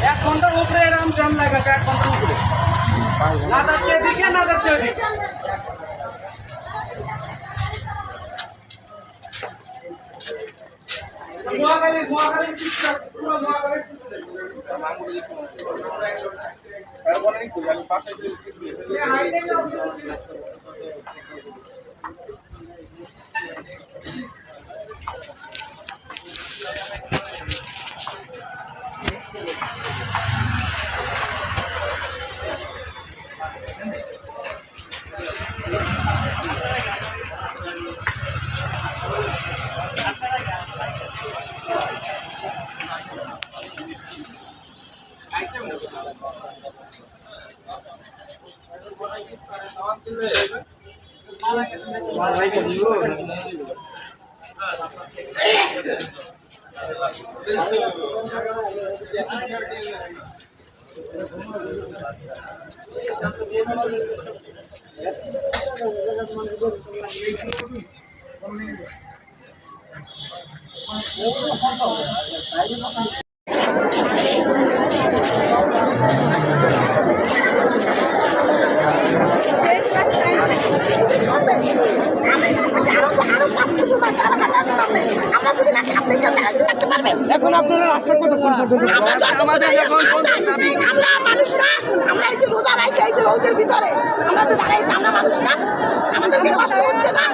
এক ঘন্টার উপরে এরকম জ্যাম লাগে, 1 ঘন্টার উপরে না যাচ্ছে এদিকে না যাচ্ছে ওদিকে। এখন আপনারা রাস্তা কতক্ষণ পর্যন্ত? আমরা মানুষরা, আমরা এই যে রোজা রাখছি এই যে রোদের ভিতরে আমরা যে দাঁড়াইছি, আমরা মানুষরা, আমাদেরকে কষ্ট হচ্ছে না?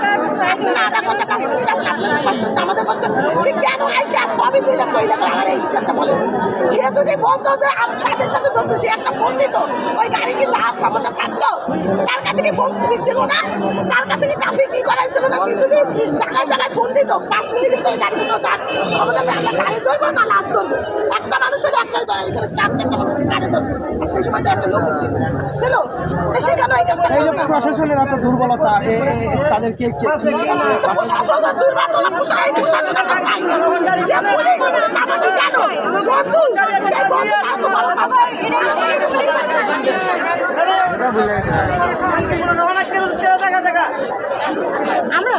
আপনারা আধা ঘন্টা 5 মিনিট আসলে আপনাদের কষ্ট হচ্ছে, আমাদের কষ্ট সে কেন আইছে? আজ সবই দুইটা চলে গেল। আমার এই হিসাবটা বলেন, সে যদি বলতো যে আমার সাথে সাথে ধরতো, সে একটা ফোন দিত, ওই গাড়ি কি যাওয়ার ক্ষমতা থাকতো? তার কাছে কি ফোন দিচ্ছিল না? তার কাছে কি ট্রাফিক কি করাইছিল না? সে যদি জায়গায় জায়গায় ফোন দিত, 5 মিনিটের ভিতরে গাড়ি দিত, তার ক্ষমতা আমরা গাড়ি ধরবো না লাভ ধরবো? একটা মানুষের একটাই ধরে, এখানে 4-4টা মানুষ গাড়ি ধরবো। সেই সময় তো একটা লোক ছিল, সেখানে এই কাজটা প্রশাসনের এত দুর্বলতা, তাদেরকে প্রশাসনের দুর্বলতা, প্রশাসন আমরা চাই না। যে পুলিশ আমাদের কেন বন্ধু, সেই বন্ধু তার তো ভালো আমরা